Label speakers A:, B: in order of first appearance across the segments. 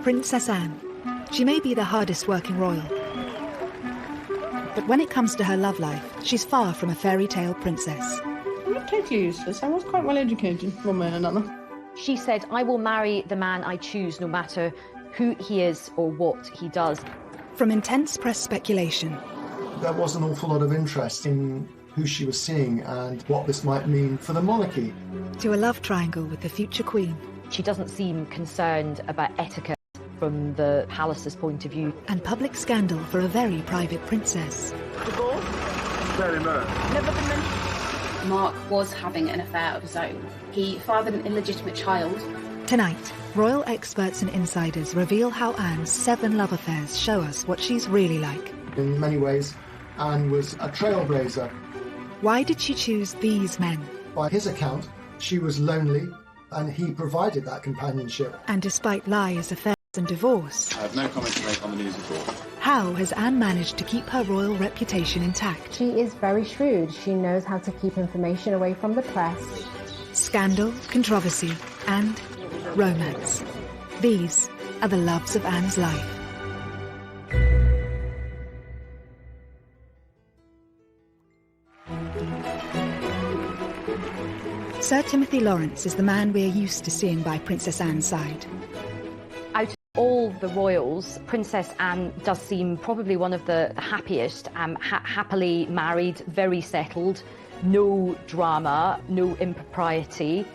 A: Princess Anne. She may be the hardest working royal, but when it comes to her love life, she's far from a fairy tale princess.
B: I'm not totally useless. I was quite well educated, one way or another.
C: She said, "I will marry the man I choose, no matter who he is or what he does."
A: From intense press speculation,
D: there was an awful lot of interest in who she was seeing and what this might mean for the monarchy,
A: to a love triangle with the future queen.
C: She doesn't seem concerned about etiquette from the palace's point of view.
A: And public scandal for a very private princess.
E: Very much.
F: Never been mentioned. Mark was having an affair of his own. He fathered an illegitimate child.
A: Tonight, royal experts and insiders reveal how Anne's 7 love affairs show us what she's really like.
D: In many ways, Anne was a trailblazer.
A: Why did she choose these men?
D: By his account, she was lonely, and he provided that companionship.
A: And despite lies, affairs and divorce,
E: I have no comment to make on the news at all.
A: how has Anne managed to keep her royal reputation intact?
G: She is very shrewd. She knows how to keep information away from the press.
A: Scandal, controversy, and romance. These are the loves of Anne's life. Sir Timothy Laurence is the man we're used to seeing by Princess Anne's side.
C: Out of all the royals, Princess Anne does seem probably one of the happiest, happily married, very settled, no drama, no impropriety.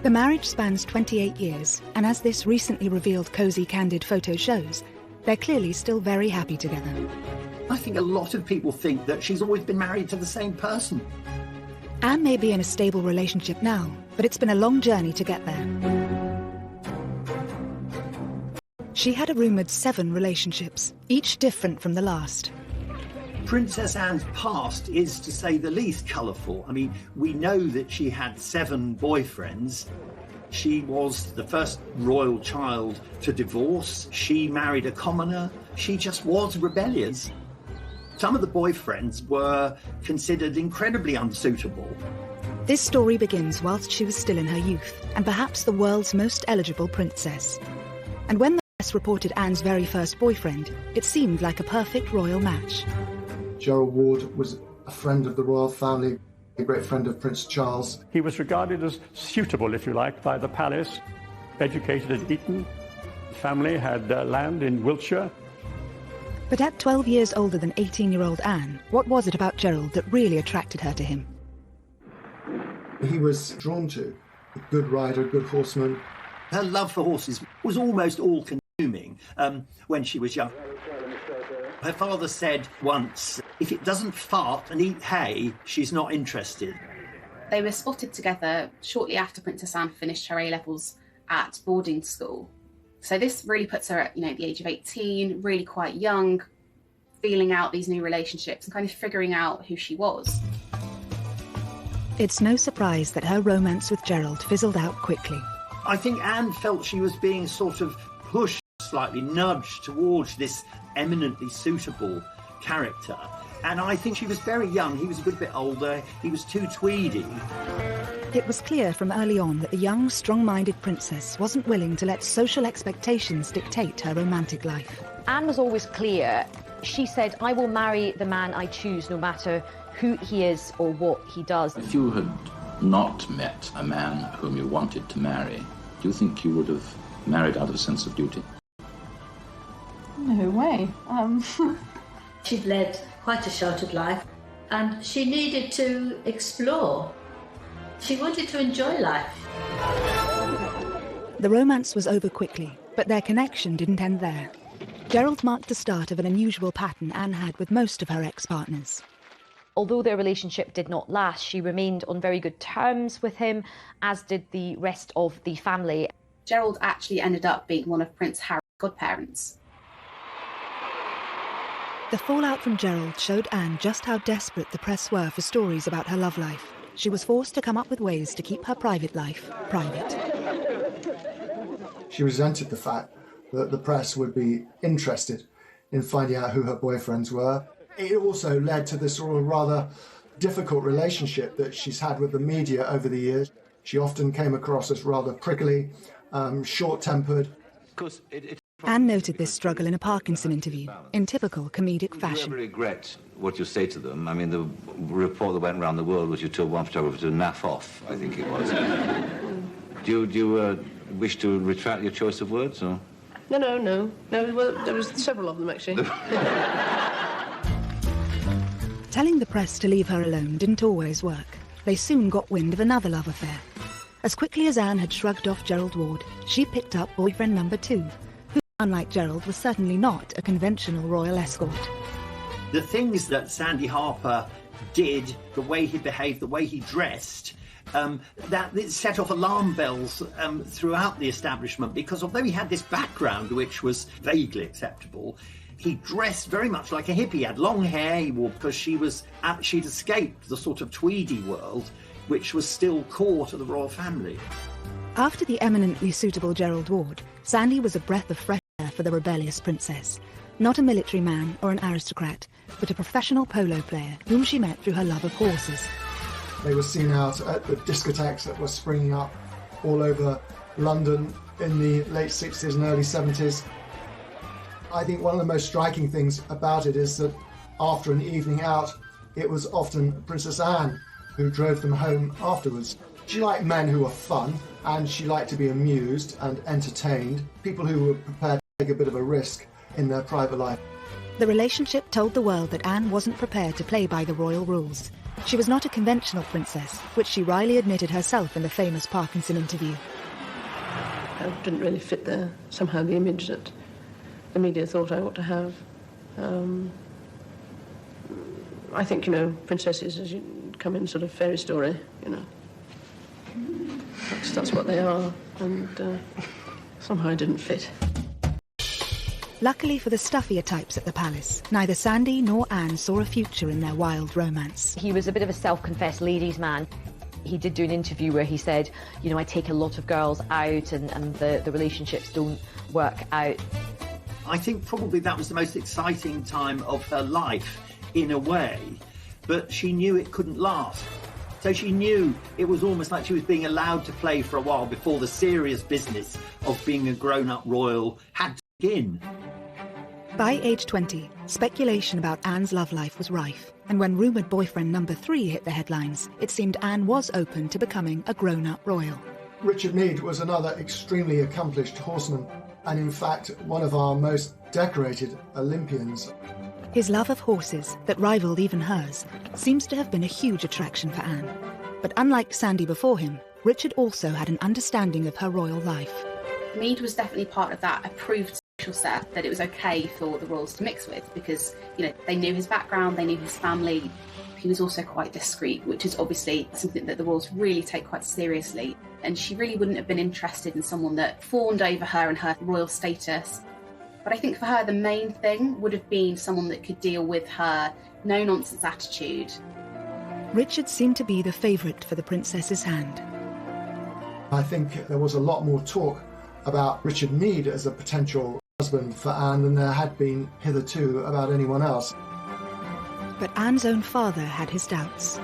A: The marriage spans 28 years, and as this recently revealed cosy, candid photo shows, they're clearly still very happy together.
H: I think a lot of people think that she's always been married to the same person.
A: Anne may be in a stable relationship now, but it's been a long journey to get there. She had a rumoured 7 relationships, each different from the last.
H: Princess Anne's past is, to say the least, colourful. I mean, we know that she had 7 boyfriends. She was the first royal child to divorce. She married a commoner. She just was rebellious. Some of the boyfriends were considered incredibly unsuitable.
A: This story begins whilst she was still in her youth, and perhaps the world's most eligible princess. And when the press reported Anne's very first boyfriend, it seemed like a perfect royal match.
D: Gerald Ward was a friend of the royal family, a great friend of Prince Charles.
I: He was regarded as suitable, if you like, by the palace, educated at Eton. The family had land in Wiltshire.
A: But at 12 years older than 18-year-old Anne, what was it about Gerald that really attracted her to him?
D: He was drawn to a good rider, a good horseman.
H: Her love for horses was almost all-consuming when she was young. Her father said once, if it doesn't fart and eat hay, she's not interested.
F: They were spotted together shortly after Princess Anne finished her A-levels at boarding school. So this really puts her at, the age of 18, really quite young, feeling out these new relationships and kind of figuring out who she was.
A: It's no surprise that her romance with Gerald fizzled out quickly.
H: I think Anne felt she was being sort of pushed, slightly nudged towards this eminently suitable character. And I think she was very young. He was a good bit older. He was too tweedy.
A: It was clear from early on that the young, strong-minded princess wasn't willing to let social expectations dictate her romantic life.
C: Anne was always clear. She said, "I will marry the man I choose, no matter who he is or what he does."
J: If you had not met a man whom you wanted to marry, do you think you would have married out of a sense of duty?
B: No way.
K: She'd led quite a sheltered life, and she needed to explore. She wanted to enjoy life.
A: The romance was over quickly, but their connection didn't end there. Gerald marked the start of an unusual pattern Anne had with most of her ex-partners.
C: Although their relationship did not last, she remained on very good terms with him, as did the rest of the family.
F: Gerald actually ended up being one of Prince Harry's godparents.
A: The fallout from Gerald showed Anne just how desperate the press were for stories about her love life. She was forced to come up with ways to keep her private life private.
D: She resented the fact that the press would be interested in finding out who her boyfriends were. It also led to this sort of rather difficult relationship that she's had with the media over the years. She often came across as rather prickly, short-tempered.
E: Of course, it's
A: Anne noted this struggle in a Parkinson interview, in typical comedic fashion.
L: Do you ever regret what you say to them? I mean, the report that went around the world was you told one photographer to naff off, I think it was. Do you wish to retract your choice of words, or...?
B: No. Well, there was several of them, actually.
A: Telling the press to leave her alone didn't always work. They soon got wind of another love affair. As quickly as Anne had shrugged off Gerald Ward, she picked up boyfriend number 2, who, unlike Gerald, was certainly not a conventional royal escort.
H: The things that Sandy Harper did, the way he behaved, the way he dressed, that it set off alarm bells throughout the establishment, because although he had this background which was vaguely acceptable, he dressed very much like a hippie. He had long hair, he wore, because she'd escaped the sort of tweedy world which was still core to the royal family.
A: After the eminently suitable Gerald Ward, Sandy was a breath of fresh air for the rebellious princess. Not a military man or an aristocrat, but a professional polo player whom she met through her love of horses.
D: They were seen out at the discotheques that were springing up all over London in the late 60s and early 70s. I think one of the most striking things about it is that after an evening out, it was often Princess Anne who drove them home afterwards. She liked men who were fun, and she liked to be amused and entertained, people who were prepared to take a bit of a risk in their private life.
A: The relationship told the world that Anne wasn't prepared to play by the royal rules. She was not a conventional princess, which she wryly admitted herself in the famous Parkinson interview.
B: I didn't really fit somehow the image that the media thought I ought to have. I think, princesses, as you come in sort of fairy story, That's what they are, and somehow I didn't fit.
A: Luckily for the stuffier types at the palace, neither Sandy nor Anne saw a future in their wild romance.
C: He was a bit of a self-confessed ladies' man. He did do an interview where he said, I take a lot of girls out and the relationships don't work out.
H: I think probably that was the most exciting time of her life, in a way, but she knew it couldn't last. So she knew it was almost like she was being allowed to play for a while before the serious business of being a grown-up royal had to begin.
A: By age 20, speculation about Anne's love life was rife, and when rumoured boyfriend number 3 hit the headlines, it seemed Anne was open to becoming a grown-up royal.
D: Richard Meade was another extremely accomplished horseman, and in fact one of our most decorated Olympians.
A: His love of horses, that rivalled even hers, seems to have been a huge attraction for Anne. But unlike Sandy before him, Richard also had an understanding of her royal life.
F: Meade was definitely part of that approved social set that it was okay for the royals to mix with, because they knew his background, they knew his family. He was also quite discreet, which is obviously something that the royals really take quite seriously. And she really wouldn't have been interested in someone that fawned over her and her royal status. But I think for her, the main thing would have been someone that could deal with her no-nonsense attitude.
A: Richard seemed to be the favourite for the princess's hand.
D: I think there was a lot more talk about Richard Meade as a potential husband for Anne than there had been hitherto about anyone else.
A: But Anne's own father had his doubts.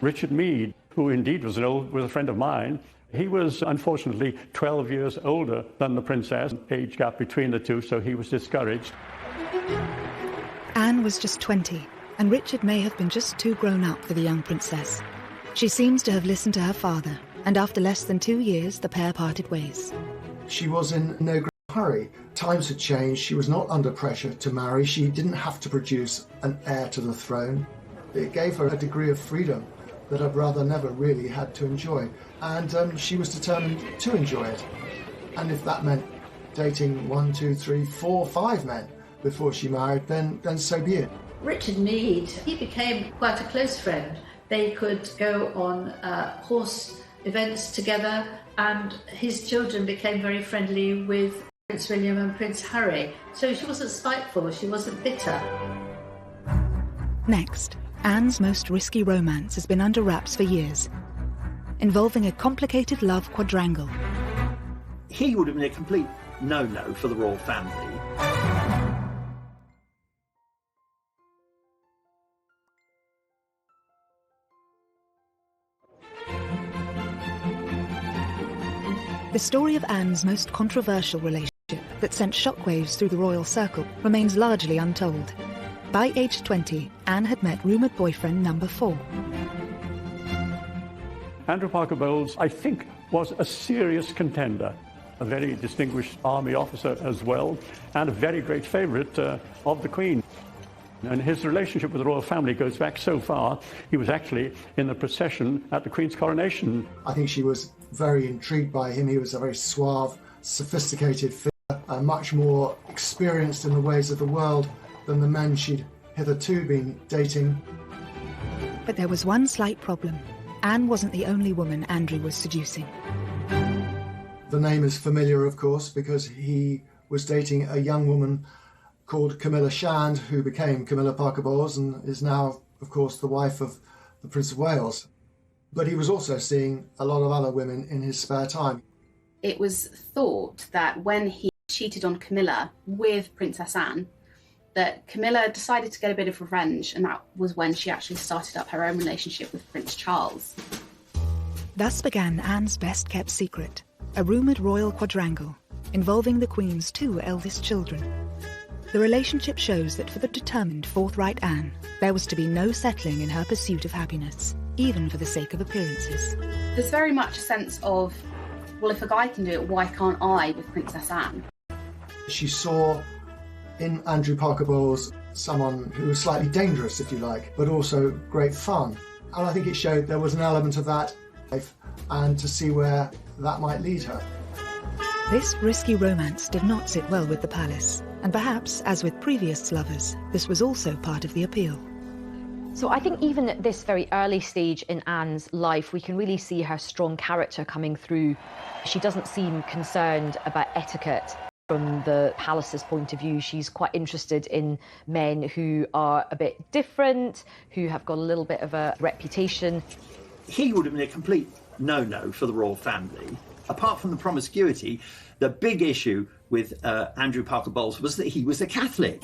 I: Richard Meade, who indeed was a friend of mine, he was unfortunately 12 years older than the princess, age gap between the two, so he was discouraged.
A: Anne was just 20, and Richard may have been just too grown up for the young princess. She seems to have listened to her father, and after less than 2 years, the pair parted ways.
D: She was in no great hurry. Times had changed. She was not under pressure to marry. She didn't have to produce an heir to the throne. It gave her a degree of freedom that her brother never really had to enjoy. And she was determined to enjoy it. And if that meant dating 1, 2, 3, 4, 5 men before she married, then so be it.
K: Richard Meade, he became quite a close friend. They could go on horse events together, and his children became very friendly with Prince William and Prince Harry. So she wasn't spiteful, she wasn't bitter.
A: Next, Anne's most risky romance has been under wraps for years, involving a complicated love quadrangle.
H: He would have been a complete no-no for the royal family.
A: The story of Anne's most controversial relationship that sent shockwaves through the royal circle remains largely untold. By age 20, Anne had met rumoured boyfriend number 4.
I: Andrew Parker Bowles, I think, was a serious contender, a very distinguished army officer as well, and a very great favourite of the Queen. And his relationship with the royal family goes back so far, he was actually in the procession at the Queen's coronation.
D: I think she was very intrigued by him. He was a very suave, sophisticated figure, much more experienced in the ways of the world than the men she'd hitherto been dating.
A: But there was one slight problem. Anne wasn't the only woman Andrew was seducing.
D: The name is familiar, of course, because he was dating a young woman called Camilla Shand, who became Camilla Parker Bowles and is now, of course, the wife of the Prince of Wales. But he was also seeing a lot of other women in his spare time.
F: It was thought that when he cheated on Camilla with Princess Anne, that Camilla decided to get a bit of revenge, and that was when she actually started up her own relationship with Prince Charles.
A: Thus began Anne's best-kept secret, a rumoured royal quadrangle involving the Queen's 2 eldest children. The relationship shows that for the determined, forthright Anne, there was to be no settling in her pursuit of happiness, even for the sake of appearances.
F: There's very much a sense of, well, if a guy can do it, why can't I with Princess Anne?
D: She saw in Andrew Parker Bowles someone who was slightly dangerous, if you like, but also great fun. And I think it showed there was an element of that life, and to see where that might lead her.
A: This risky romance did not sit well with the palace, and perhaps, as with previous lovers, this was also part of the appeal.
C: So I think even at this very early stage in Anne's life, we can really see her strong character coming through. She doesn't seem concerned about etiquette. From the palace's point of view, she's quite interested in men who are a bit different, who have got a little bit of a reputation.
H: He would have been a complete no-no for the royal family. Apart from the promiscuity, the big issue with Andrew Parker Bowles was that he was a Catholic.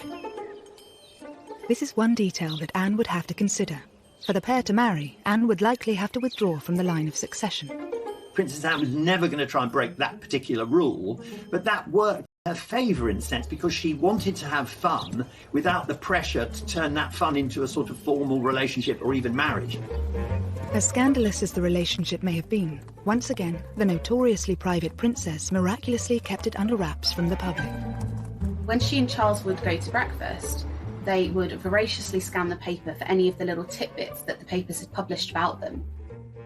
A: This is one detail that Anne would have to consider. For the pair to marry, Anne would likely have to withdraw from the line of succession.
H: Princess Anne was never going to try and break that particular rule, but that worked in her favour in a sense, because she wanted to have fun without the pressure to turn that fun into a sort of formal relationship or even marriage.
A: As scandalous as the relationship may have been, once again, the notoriously private princess miraculously kept it under wraps from the public.
F: When she and Charles would go to breakfast, they would voraciously scan the paper for any of the little tidbits that the papers had published about them.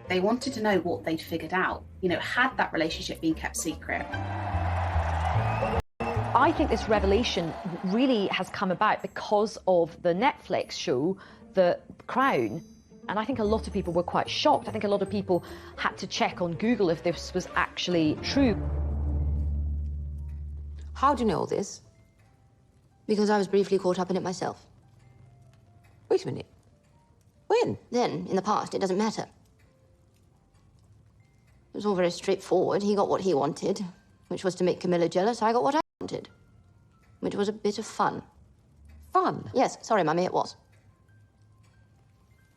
F: They wanted to know what they'd figured out. You know, had that relationship been kept secret?
C: I think this revelation really has come about because of the Netflix show, The Crown. And I think a lot of people were quite shocked. I think a lot of people had to check on Google if this was actually true.
M: How do you know all this? Because I was briefly caught up in it myself.
N: Wait a minute. When?
M: Then, in the past, it doesn't matter. It was all very straightforward. He got what he wanted, which was to make Camilla jealous. I got what I wanted, which was a bit of fun.
N: Fun?
M: Yes, sorry, Mummy, it was.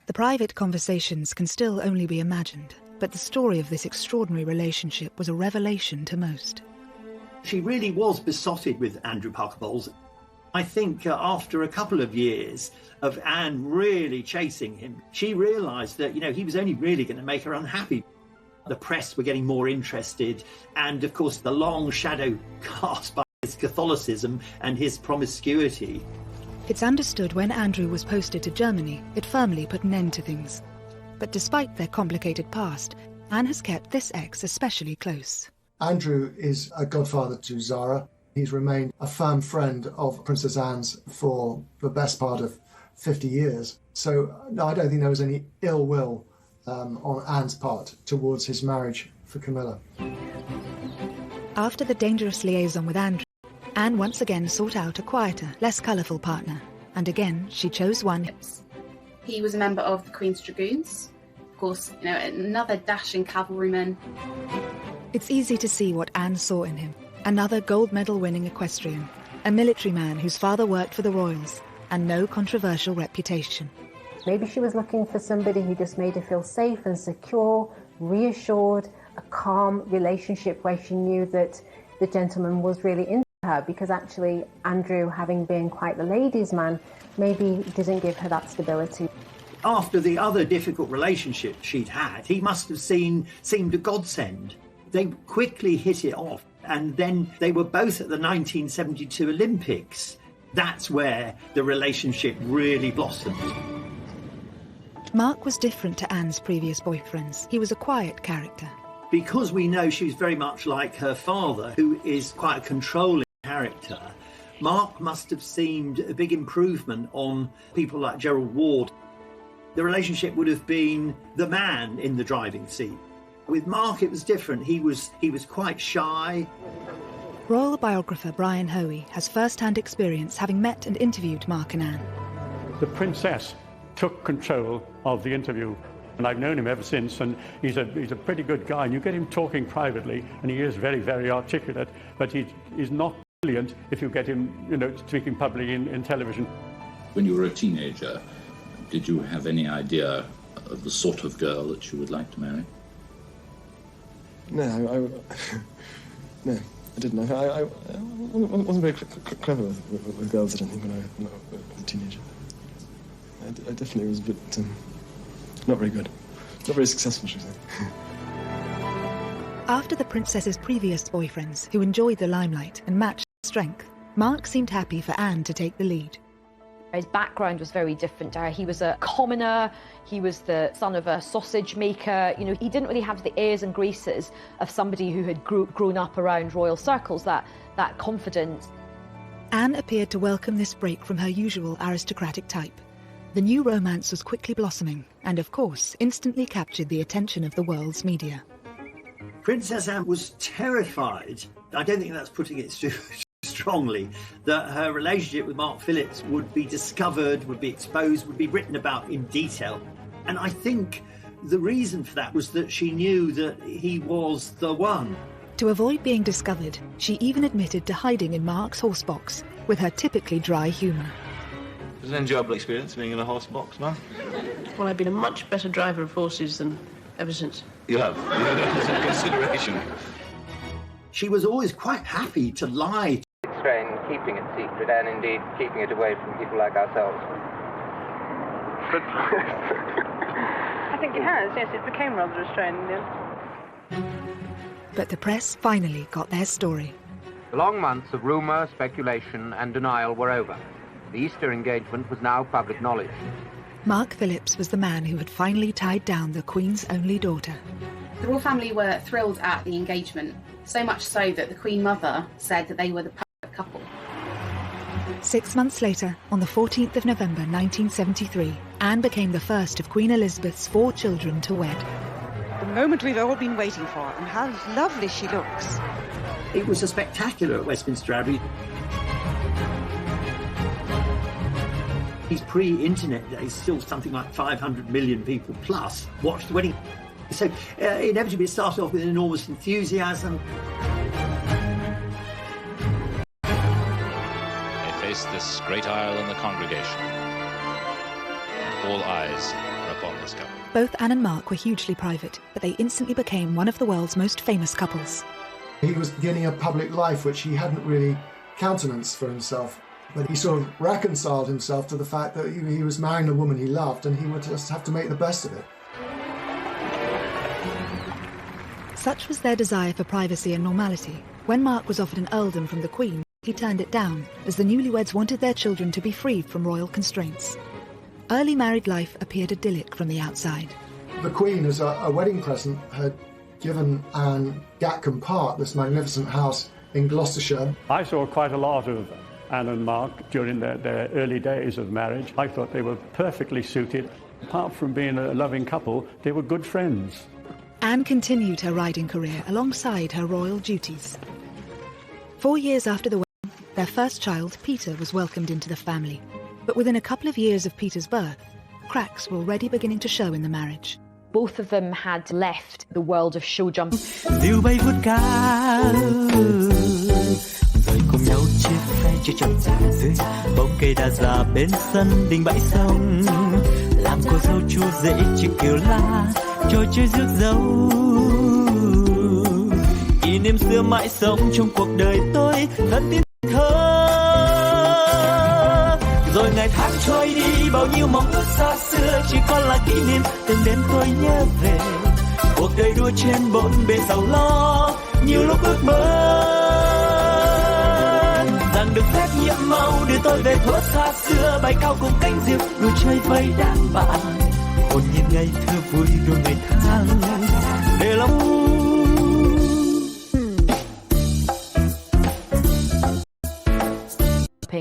A: The private conversations can still only be imagined, but the story of this extraordinary relationship was a revelation to most.
H: She really was besotted with Andrew Parker Bowles. I think after a couple of years of Anne really chasing him, she realised that, you know, he was only really going to make her unhappy. The press were getting more interested, and of course the long shadow cast by his Catholicism and his promiscuity.
A: It's understood when Andrew was posted to Germany, it firmly put an end to things. But despite their complicated past, Anne has kept this ex especially close.
D: Andrew is a godfather to Zara. He's remained a firm friend of Princess Anne's for the best part of 50 years. So, no, I don't think there was any ill will on Anne's part towards his marriage for Camilla.
A: After the dangerous liaison with Andrew, Anne once again sought out a quieter, less colourful partner, and again she chose one.
F: He was a member of the Queen's Dragoons. Of course, you know, another dashing cavalryman.
A: It's easy to see what Anne saw in him. Another gold medal winning equestrian, a military man whose father worked for the royals, and no controversial reputation.
G: Maybe she was looking for somebody who just made her feel safe and secure, reassured, a calm relationship where she knew that the gentleman was really interested her, because actually Andrew, having been quite the ladies' man, maybe didn't give her that stability.
H: After the other difficult relationship she'd had, he must have seemed a godsend. They quickly hit it off, and then they were both at the 1972 Olympics. That's where the relationship really blossomed.
A: Mark was different to Anne's previous boyfriends. He was a quiet character.
H: Because we know she's very much like her father, who is quite a controlling character, Mark must have seemed a big improvement on people like Gerald Ward. The relationship would have been the man in the driving seat. With Mark, it was different. He was quite shy.
A: Royal biographer Brian Hoey has first-hand experience having met and interviewed Mark and Anne.
I: The princess took control of the interview, and I've known him ever since, and he's a pretty good guy, and you get him talking privately, and he is very, very articulate, but he's not brilliant if you get him, speaking publicly in television.
J: When you were a teenager, did you have any idea of the sort of girl that you would like to marry?
O: No, no, I didn't. I wasn't very clever with girls, I don't think, when I was a teenager. I definitely was a bit not very good. Not very successful, should I say.
A: After the princess's previous boyfriends, who enjoyed the limelight and matched her strength, Mark seemed happy for Anne to take the lead.
C: His background was very different to her. He was a commoner, he was the son of a sausage maker. He didn't really have the airs and graces of somebody who had grown up around royal circles, that confidence.
A: Anne appeared to welcome this break from her usual aristocratic type. The new romance was quickly blossoming and, of course, instantly captured the attention of the world's media.
H: Princess Anne was terrified. I don't think that's putting it too strongly, that her relationship with Mark Phillips would be discovered, would be exposed, would be written about in detail. And I think the reason for that was that she knew that he was the one.
A: To avoid being discovered, she even admitted to hiding in Mark's horsebox with her typically dry humour.
L: It was an enjoyable experience being in a horse box, man.
B: Well, I've been a much better driver of horses than ever since.
L: You have. You had some consideration.
H: She was always quite happy to lie.
P: Strain keeping it secret and indeed keeping it away from people like ourselves.
Q: I think it has, yes, it became rather a strain in the end.
A: But the press finally got their story.
P: The long months of rumour, speculation and denial were over. The Easter engagement was now public knowledge.
A: Mark Phillips was the man who had finally tied down the Queen's only daughter.
F: The royal family were thrilled at the engagement, so much so that the Queen Mother said that they were the perfect couple.
A: 6 months later, on the 14th of November 1973, Anne became the first of Queen Elizabeth's 4 children to wed.
Q: The moment we've all been waiting for, and how lovely she looks.
H: It was a spectacular at Westminster Abbey. These pre-internet days, still something like 500 million people plus watched the wedding. So inevitably it started off with enormous enthusiasm.
R: They faced this great aisle in the congregation. All eyes were upon this couple.
A: Both Anne and Mark were hugely private, but they instantly became one of the world's most famous couples.
D: He was beginning a public life which he hadn't really countenanced for himself. But he sort of reconciled himself to the fact that he was marrying a woman he loved and he would just have to make the best of it.
A: Such was their desire for privacy and normality. When Mark was offered an earldom from the Queen, he turned it down, as the newlyweds wanted their children to be freed from royal constraints. Early married life appeared idyllic from the outside.
D: The Queen, as a wedding present, had given Anne Gatcombe Park, this magnificent house in Gloucestershire.
I: I saw quite a lot of Anne and Mark during their early days of marriage. I thought they were perfectly suited. Apart from being a loving couple, they were good friends.
A: Anne continued her riding career alongside her royal duties. 4 years after the wedding, their first child, Peter, was welcomed into the family. But within a couple of years of Peter's birth, cracks were already beginning to show in the marriage.
C: Both of them had left the world of show jump.
S: Diều bay vút cao, rồi cùng nhau chia phe chia chọn rạng rơi. Bông cây đa già bên sân đình bãi sông, làm cô dâu chú rể chiếc kiều la, trò chơi rước dâu. Kỷ niệm xưa mãi sống trong cuộc đời tôi, thân tin. ngày tháng trôi đi, bao nhiêu mong ước xa xưa chỉ còn là kỷ niệm. Từng đêm tôi nhớ về cuộc đời đua trên bốn bề giàu lo, nhiều lúc ước mơ rằng được phép nhiệm màu đưa tôi về thuở xa xưa, bay cao cùng cánh diều đùa chơi với đám bạn, hồn nhiên ngày thơ vui đôi ngày tháng để lòng.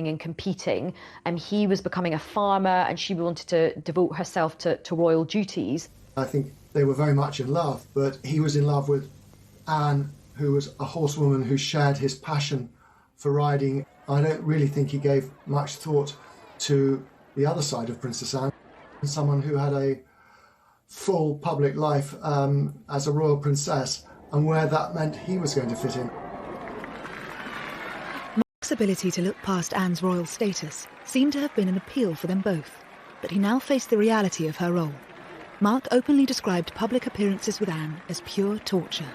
C: And competing, and he was becoming a farmer and she wanted to devote herself to royal duties.
D: I think they were very much in love, but he was in love with Anne, who was a horsewoman who shared his passion for riding. I don't really think he gave much thought to the other side of Princess Anne, someone who had a full public life as a royal princess, and where that meant he was going to fit in.
A: Mark's ability to look past Anne's royal status seemed to have been an appeal for them both, but he now faced the reality of her role. Mark openly described public appearances with Anne as pure torture.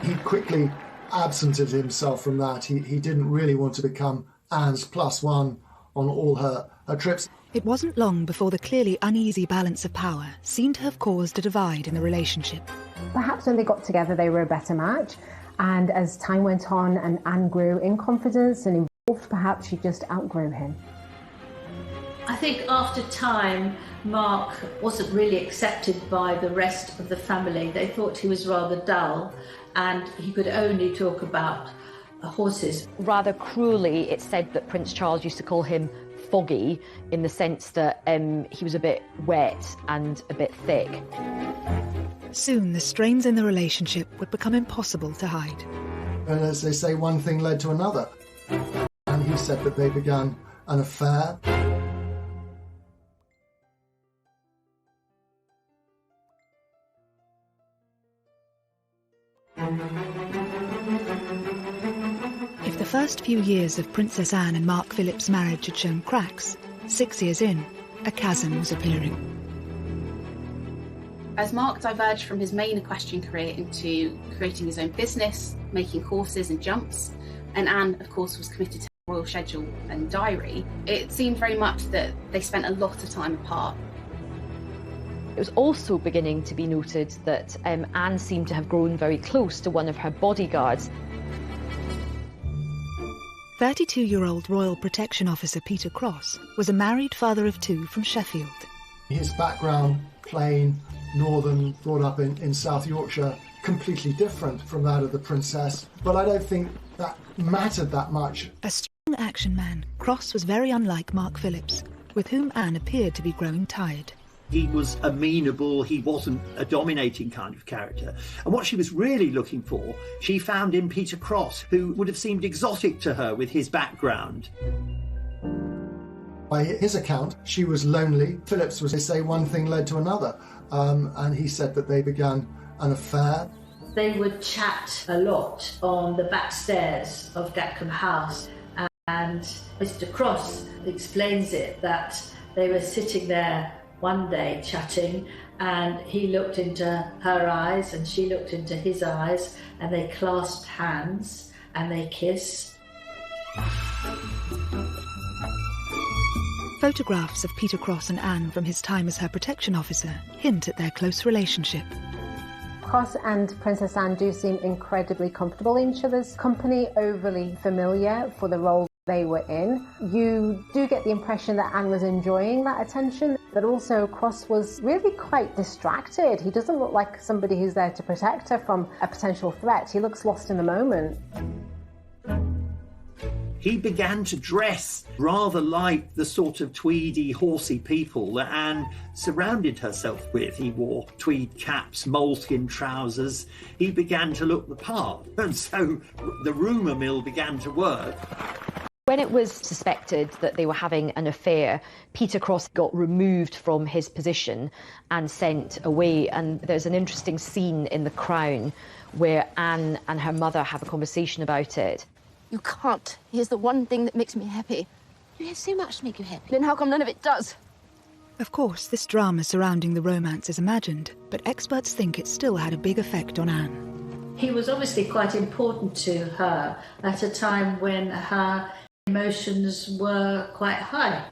D: He quickly absented himself from that. He didn't really want to become Anne's +1 on all her trips.
A: It wasn't long before the clearly uneasy balance of power seemed to have caused a divide in the relationship.
G: Perhaps when they got together they were a better match, and as time went on and Anne grew in confidence and involved, perhaps she just outgrew him.
K: I think after time, Mark wasn't really accepted by the rest of the family. They thought he was rather dull and he could only talk about horses.
C: Rather cruelly, it's said that Prince Charles used to call him foggy, in the sense that he was a bit wet and a bit thick.
A: Soon the strains in the relationship would become impossible to hide.
D: And as they say, one thing led to another. And he said that they began an affair.
A: If the first few years of Princess Anne and Mark Philip's marriage had shown cracks, 6 years in, a chasm was appearing.
F: As Mark diverged from his main equestrian career into creating his own business, making horses and jumps, and Anne, of course, was committed to the royal schedule and diary, it seemed very much that they spent a lot of time apart.
C: It was also beginning to be noted that Anne seemed to have grown very close to one of her bodyguards.
A: 32-year-old Royal Protection Officer Peter Cross was a married father of 2 from Sheffield.
D: His background, plain, northern, brought up in South Yorkshire, completely different from that of the princess. But I don't think that mattered that much.
A: A strong action man, Cross was very unlike Mark Phillips, with whom Anne appeared to be growing tired.
H: He was amenable, he wasn't a dominating kind of character. And what she was really looking for, she found in Peter Cross, who would have seemed exotic to her with his background.
D: By his account, she was lonely. Phillips was, they say, one thing led to another. And he said that they began an affair.
K: They would chat a lot on the back stairs of Gatcombe House. And Mr. Cross explains it that they were sitting there one day chatting, and he looked into her eyes and she looked into his eyes, and they clasped hands and they kissed.
A: Photographs of Peter Cross and Anne from his time as her protection officer hint at their close relationship.
G: Cross and Princess Anne do seem incredibly comfortable in each other's company, overly familiar for the role they were in. You do get the impression that Anne was enjoying that attention, but also Cross was really quite distracted. He doesn't look like somebody who's there to protect her from a potential threat. He looks lost in the moment.
H: He began to dress rather like the sort of tweedy, horsey people that Anne surrounded herself with. He wore tweed caps, moleskin trousers. He began to look the part, and so the rumour mill began to work.
C: When it was suspected that they were having an affair, Peter Cross got removed from his position and sent away. And there's an interesting scene in The Crown where Anne and her mother have a conversation about it.
M: You can't. Here's the one thing that makes me happy. You have so much to make you happy. Then how come none of it does?
A: Of course, this drama surrounding the romance is imagined, but experts think it still had a big effect on Anne.
K: He was obviously quite important to her at a time when her emotions were quite high.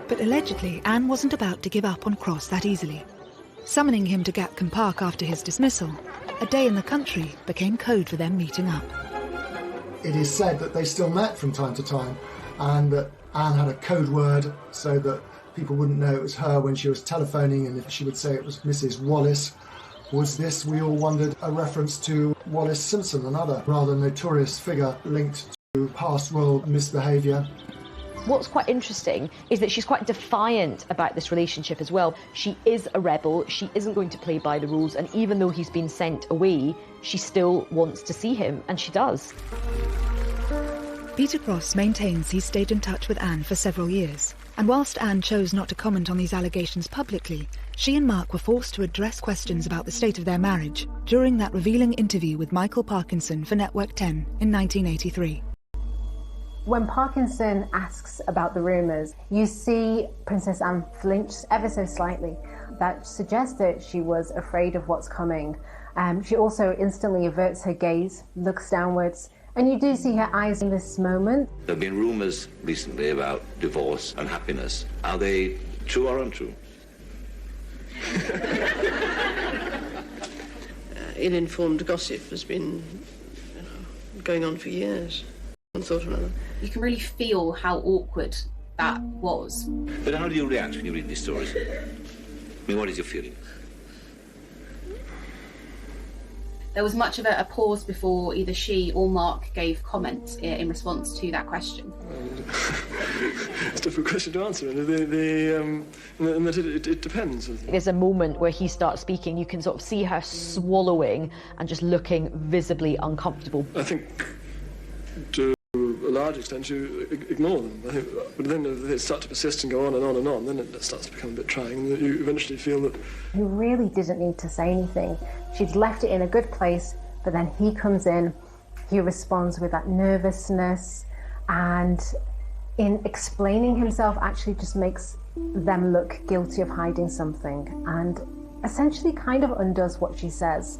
A: But allegedly, Anne wasn't about to give up on Cross that easily. Summoning him to Gatcombe Park after his dismissal, a day in the country became code for them meeting up.
D: It is said that they still met from time to time, and that Anne had a code word so that people wouldn't know it was her when she was telephoning, and if she would say it was Mrs. Wallace. Was this, we all wondered, a reference to Wallace Simpson, another rather notorious figure linked to past royal misbehaviour?
C: What's quite interesting is that she's quite defiant about this relationship as well. She is a rebel, she isn't going to play by the rules, and even though he's been sent away, she still wants to see him, and she does.
A: Peter Cross maintains he's stayed in touch with Anne for several years, and whilst Anne chose not to comment on these allegations publicly, she and Mark were forced to address questions about the state of their marriage during that revealing interview with Michael Parkinson for Network 10 in 1983.
G: When Parkinson asks about the rumours, you see Princess Anne flinch ever so slightly. That suggests that she was afraid of what's coming. She also instantly averts her gaze, looks downwards, and you do see her eyes in this moment.
L: There have been rumours recently about divorce and happiness. Are they true or untrue?
B: Ill-informed gossip has been going on for years. One thought or another.
F: You can really feel how awkward that was.
L: But how do you react when you read these stories? I mean, what is your feeling?
F: There was much of a pause before either she or Mark gave comment in response to that question.
O: It's a difficult question to answer, and it depends.
C: There's a moment where he starts speaking, you can sort of see her swallowing and just looking visibly uncomfortable.
O: I think to a large extent you ignore them. I think, but then if they start to persist and go on and on and on, then it starts to become a bit trying, and you eventually feel that...
G: He really didn't need to say anything. She'd left it in a good place, but then he comes in, he responds with that nervousness, and in explaining himself actually just makes them look guilty of hiding something, and essentially kind of undoes what she says.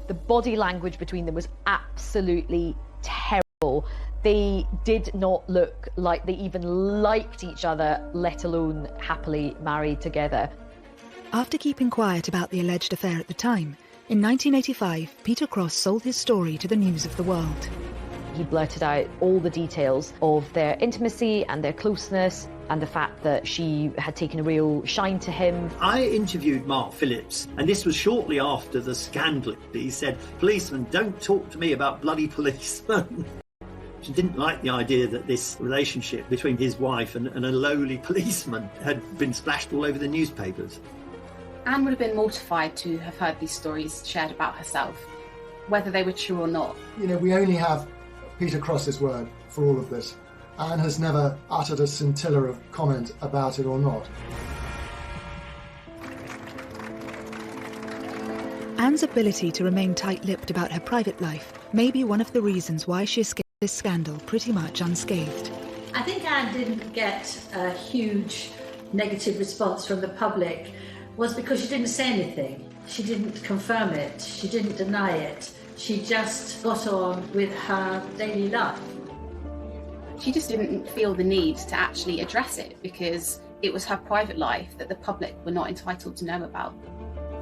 C: The body language between them was absolutely terrible. They did not look like they even liked each other, let alone happily married together.
A: After keeping quiet about the alleged affair at the time, in 1985, Peter Cross sold his story to the News of the World.
C: He blurted out all the details of their intimacy and their closeness, and the fact that she had taken a real shine to him.
H: I interviewed Mark Phillips, and this was shortly after the scandal. He said, "Policemen, don't talk to me about bloody policemen." She didn't like the idea that this relationship between his wife and a lowly policeman had been splashed all over the newspapers.
F: Anne would have been mortified to have heard these stories shared about herself, whether they were true or not.
D: You know, we only have Peter Cross's word for all of this. Anne has never uttered a scintilla of comment about it or not.
A: Anne's ability to remain tight-lipped about her private life may be one of the reasons why she escaped this scandal pretty much unscathed.
K: I think Anne didn't get a huge negative response from the public was because she didn't say anything. She didn't confirm it. She didn't deny it. She just got on with her daily life.
F: She just didn't feel the need to actually address it because it was her private life that the public were not entitled to know about.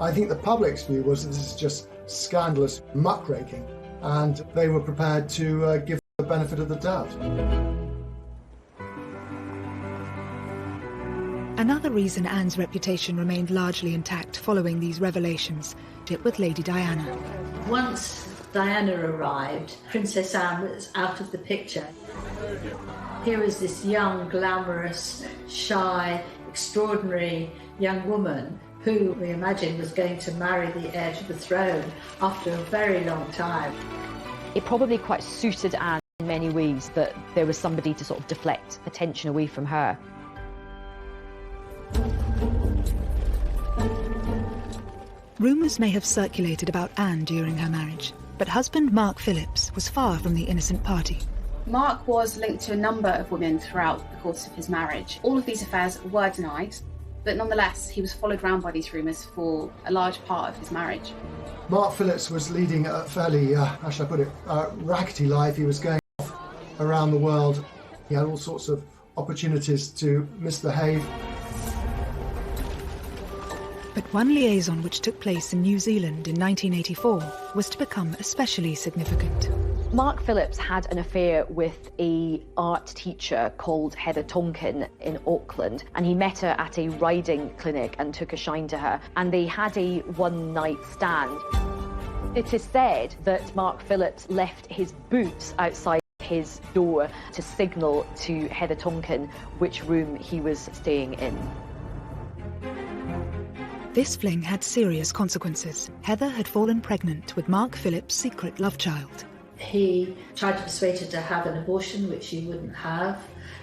D: I think the public's view was that this is just scandalous muckraking, and they were prepared to give the benefit of the doubt.
A: Another reason Anne's reputation remained largely intact following these revelations did with Lady Diana.
K: Once Diana arrived, Princess Anne was out of the picture. Here was this young, glamorous, shy, extraordinary young woman who we imagined was going to marry the heir to the throne after a very long time.
C: It probably quite suited Anne in many ways that there was somebody to sort of deflect attention away from her.
A: Rumours may have circulated about Anne during her marriage, but husband Mark Phillips was far from the innocent party.
F: Mark was linked to a number of women throughout the course of his marriage. All of these affairs were denied, but nonetheless he was followed around by these rumours for a large part of his marriage.
D: Mark Phillips was leading a fairly, how should I put it, rackety life. He was going off around the world. He had all sorts of opportunities to misbehave.
A: But one liaison which took place in New Zealand in 1984 was to become especially significant.
C: Mark Phillips had an affair with an art teacher called Heather Tonkin in Auckland, and he met her at a riding clinic and took a shine to her, and they had a one-night stand. It is said that Mark Phillips left his boots outside his door to signal to Heather Tonkin which room he was staying in.
A: This fling had serious consequences. Heather had fallen pregnant with Mark Phillips' secret love child.
K: He tried to persuade her to have an abortion, which she wouldn't have,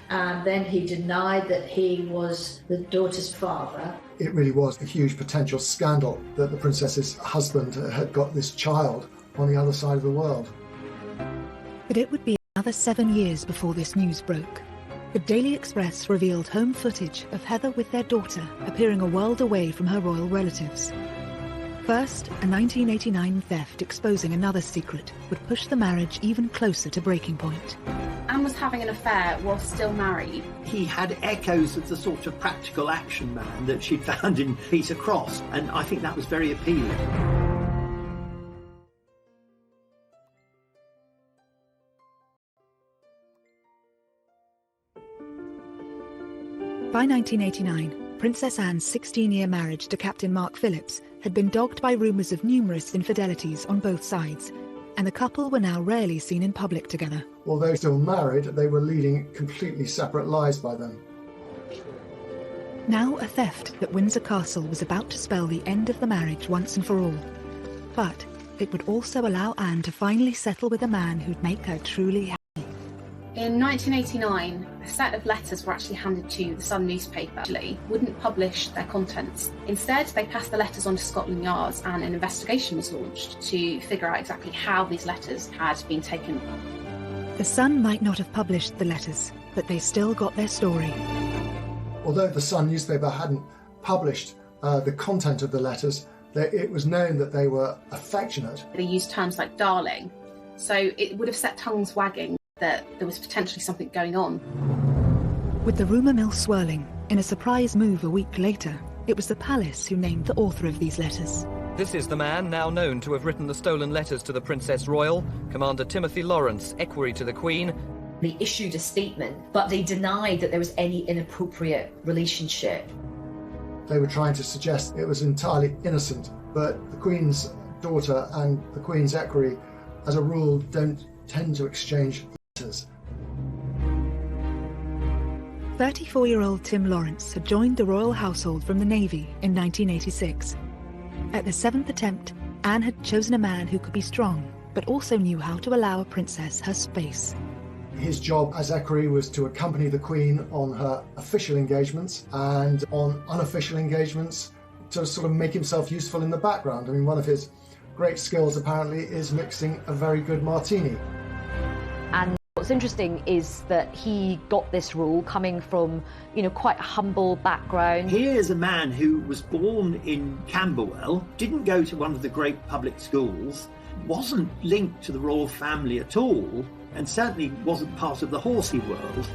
K: and then he denied that he was the daughter's father.
D: It really was a huge potential scandal that the princess's husband had got this child on the other side of the world.
A: But it would be another 7 years before this news broke. The Daily Express revealed home footage of Heather with their daughter appearing a world away from her royal relatives. First, a 1989 theft exposing another secret would push the marriage even closer to breaking point.
F: Anne was having an affair while still married.
H: He had echoes of the sort of practical action man that she'd found in Peter Cross, and I think that was very appealing.
A: By 1989, Princess Anne's 16-year marriage to Captain Mark Phillips had been dogged by rumours of numerous infidelities on both sides, and the couple were now rarely seen in public together.
D: Although still married, they were leading completely separate lives by then.
A: Now a theft at Windsor Castle was about to spell the end of the marriage once and for all. But it would also allow Anne to finally settle with a man who'd make her truly happy.
F: In 1989, a set of letters were actually handed to the Sun newspaper. Actually, wouldn't publish their contents. Instead, they passed the letters on to Scotland Yard, and an investigation was launched to figure out exactly how these letters had been taken.
A: The Sun might not have published the letters, but they still got their story.
D: Although the Sun newspaper hadn't published the content of the letters, it was known that they were affectionate.
F: They used terms like darling, so it would have set tongues wagging that there was potentially something going on.
A: With the rumour mill swirling, in a surprise move a week later, it was the palace who named the author of these letters.
T: This is the man now known to have written the stolen letters to the Princess Royal, Commander Timothy Laurence, equerry to the Queen.
C: They issued a statement, but they denied that there was any inappropriate relationship.
D: They were trying to suggest it was entirely innocent, but the Queen's daughter and the Queen's equerry, as a rule, don't tend to exchange letters.
A: 34-year-old Tim Laurence had joined the royal household from the Navy in 1986. At the 7th attempt, Anne had chosen a man who could be strong, but also knew how to allow a princess her space.
D: His job as equerry was to accompany the Queen on her official engagements, and on unofficial engagements to sort of make himself useful in the background. I mean, one of his great skills apparently is mixing a very good martini.
C: And what's interesting is that he got this role coming from, quite a humble background.
H: Here's a man who was born in Camberwell, didn't go to one of the great public schools, wasn't linked to the royal family at all, and certainly wasn't part of the horsey world.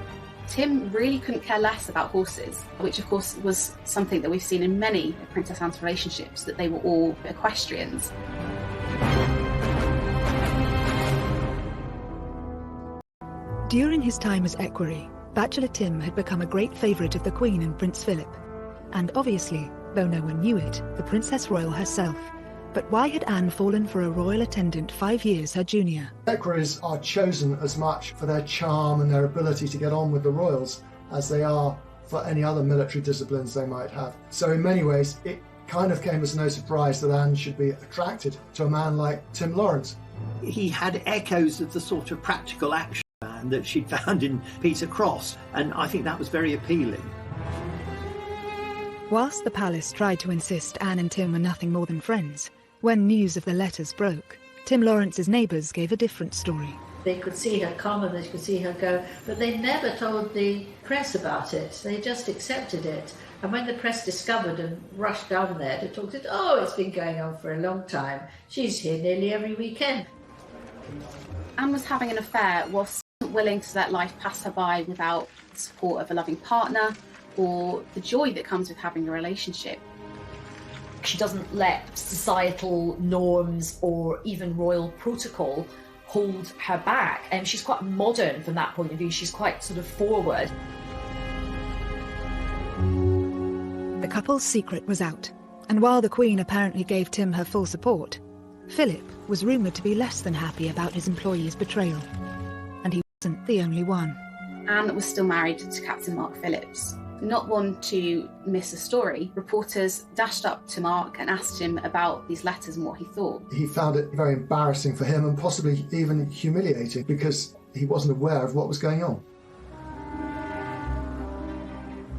F: Tim really couldn't care less about horses, which of course was something that we've seen in many of Princess Anne's relationships, that they were all equestrians.
A: During his time as equerry, Bachelor Tim had become a great favourite of the Queen and Prince Philip. And obviously, though no one knew it, the Princess Royal herself. But why had Anne fallen for a royal attendant 5 years her junior?
D: Equerries are chosen as much for their charm and their ability to get on with the royals as they are for any other military disciplines they might have. So in many ways, it kind of came as no surprise that Anne should be attracted to a man like Tim Laurence.
H: He had echoes of the sort of practical action man that she'd found in Peter Cross, and I think that was very appealing.
A: Whilst the palace tried to insist Anne and Tim were nothing more than friends, when news of the letters broke, Tim Laurence's neighbours gave a different story.
K: They could see her come and they could see her go, but they never told the press about it. They just accepted it. And when the press discovered and rushed down there to talk to it, it's been going on for a long time. She's here nearly every weekend.
F: Anne was having an affair whilst wasn't willing to let life pass her by without the support of a loving partner or the joy that comes with having a relationship.
C: She doesn't let societal norms or even royal protocol hold her back. And she's quite modern from that point of view. She's quite sort of forward.
A: The couple's secret was out, and while the Queen apparently gave Tim her full support, Philip was rumoured to be less than happy about his employee's betrayal. And he wasn't the only one.
F: Anne was still married to Captain Mark Phillips. Not one to miss a story, reporters dashed up to Mark and asked him about these letters and what he thought.
D: He found it very embarrassing for him and possibly even humiliating because he wasn't aware of what was going on.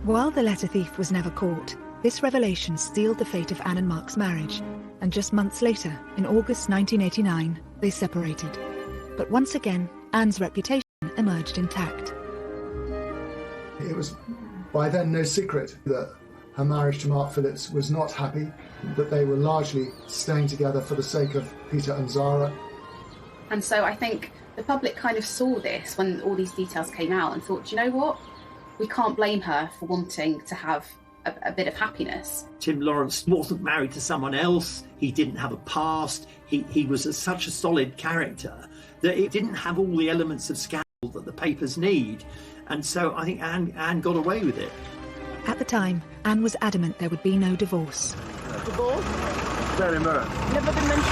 A: While the letter thief was never caught, this revelation sealed the fate of Anne and Mark's marriage, and just months later, in August 1989, they separated. But once again, Anne's reputation emerged intact.
D: It was by then no secret that her marriage to Mark Phillips was not happy, that they were largely staying together for the sake of Peter and Zara.
F: And so I think the public kind of saw this when all these details came out and thought, do you know what? We can't blame her for wanting to have a bit of happiness.
H: Tim Laurence wasn't married to someone else. He didn't have a past. He was such a solid character that it didn't have all the elements of scandal that the papers need. And so I think Anne got away with it.
A: At the time, Anne was adamant there would be no divorce.
Q: Divorce?
E: Very much.
Q: Never been mentioned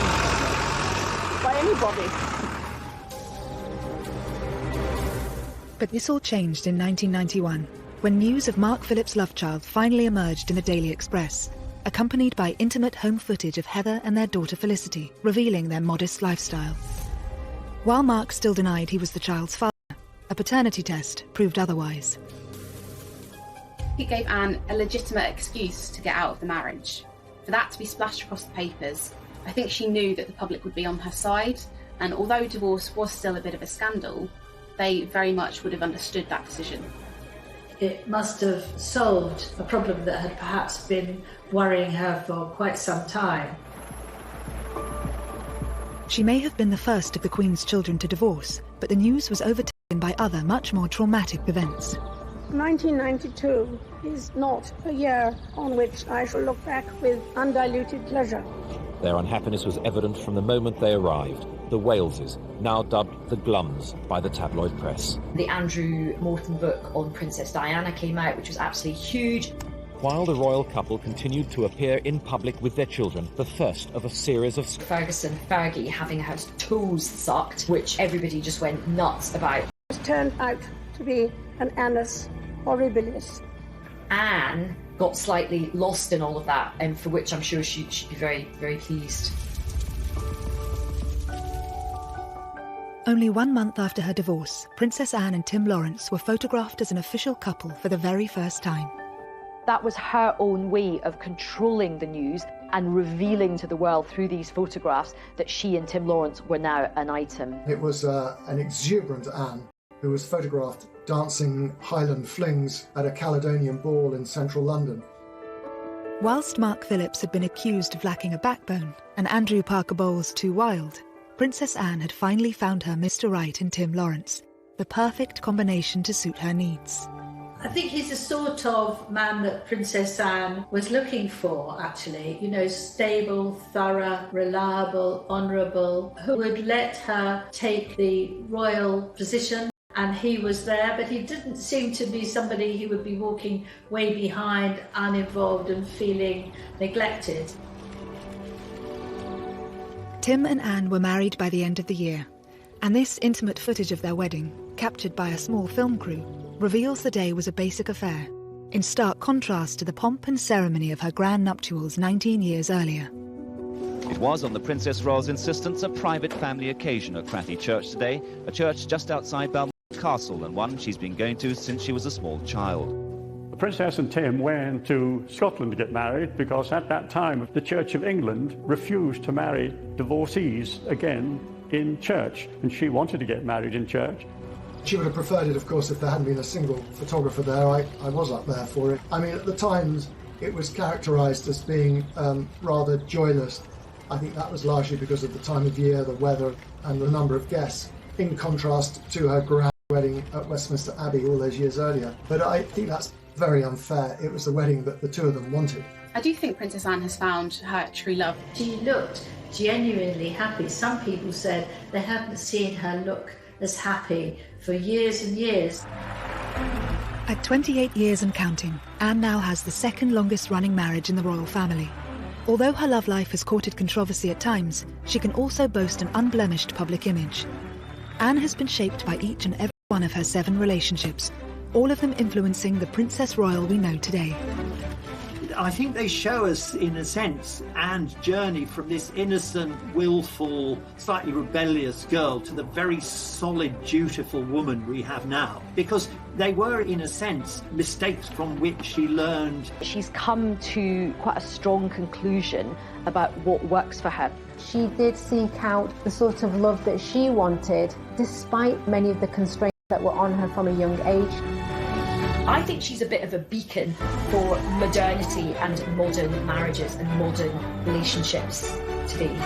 Q: by anybody.
A: But this all changed in 1991, when news of Mark Phillips' love child finally emerged in the Daily Express, accompanied by intimate home footage of Heather and their daughter Felicity, revealing their modest lifestyle. While Mark still denied he was the child's father, a paternity test proved otherwise.
F: It gave Anne a legitimate excuse to get out of the marriage. For that to be splashed across the papers, I think she knew that the public would be on her side, and although divorce was still a bit of a scandal, they very much would have understood that decision.
K: It must have solved a problem that had perhaps been worrying her for quite some time.
A: She may have been the first of the Queen's children to divorce, but the news was overtaken by other, much more traumatic events.
Q: 1992 is not a year on which I shall look back with undiluted pleasure.
U: Their unhappiness was evident from the moment they arrived. The Waleses, now dubbed the Glums by the tabloid press.
C: The Andrew Morton book on Princess Diana came out, which was absolutely huge.
U: While the royal couple continued to appear in public with their children, the first of a series of...
C: Fergie having her toes sucked, which everybody just went nuts about.
Q: It turned out to be an annus horribilis.
C: Anne got slightly lost in all of that, and for which I'm sure she'd be very, very pleased.
A: Only 1 month after her divorce, Princess Anne and Tim Laurence were photographed as an official couple for the very first time.
C: That was her own way of controlling the news and revealing to the world through these photographs that she and Tim Laurence were now an item.
D: It was an exuberant Anne who was photographed dancing Highland flings at a Caledonian ball in central London.
A: Whilst Mark Phillips had been accused of lacking a backbone and Andrew Parker Bowles too wild, Princess Anne had finally found her Mr. Right in Tim Laurence, the perfect combination to suit her needs.
K: I think he's the sort of man that Princess Anne was looking for, actually. You know, stable, thorough, reliable, honourable, who would let her take the royal position. And he was there, but he didn't seem to be somebody who would be walking way behind, uninvolved and feeling neglected.
A: Tim and Anne were married by the end of the year, and this intimate footage of their wedding, captured by a small film crew, reveals the day was a basic affair, in stark contrast to the pomp and ceremony of her grand nuptials 19 years earlier.
V: It was, on the Princess Royal's insistence, a private family occasion at Crathy Church today, a church just outside Balmoral Castle, and one she's been going to since she was a small child.
I: The Princess and Tim went to Scotland to get married because at that time the Church of England refused to marry divorcees again in church, and she wanted to get married in church.
D: She would have preferred it, of course, if there hadn't been a single photographer there. I was up there for it. I mean, at the times, it was characterised as being rather joyless. I think that was largely because of the time of year, the weather, and the number of guests, in contrast to her grand wedding at Westminster Abbey all those years earlier. But I think that's very unfair. It was the wedding that the two of them wanted.
F: I do think Princess Anne has found her true love.
K: She looked genuinely happy. Some people said they haven't seen her look as happy for years and years.
A: At 28 years and counting, Anne now has the second longest running marriage in the royal family. Although her love life has courted controversy at times, she can also boast an unblemished public image. Anne has been shaped by each and every one of her 7 relationships, all of them influencing the Princess Royal we know today.
H: I think they show us, in a sense, Anne's journey from this innocent, willful, slightly rebellious girl to the very solid, dutiful woman we have now. Because they were, in a sense, mistakes from which she learned.
C: She's come to quite a strong conclusion about what works for her.
G: She did seek out the sort of love that she wanted, despite many of the constraints that were on her from a young age.
J: I think she's a bit of a beacon for modernity and modern marriages and modern relationships today.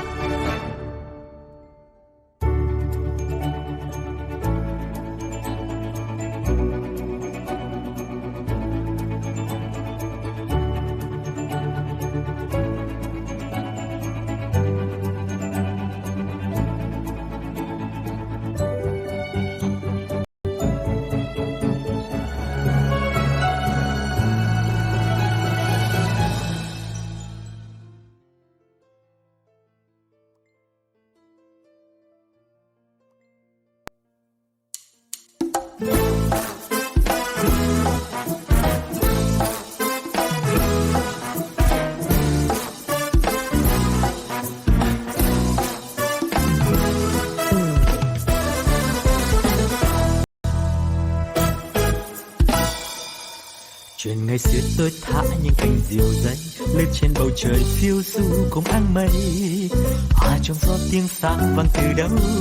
S: Chuyện ngày xưa tôi thả những cành diều dây lên trên bầu trời phiêu du cùng áng mây, hòa trong gió tiếng sáng vang từ đâu.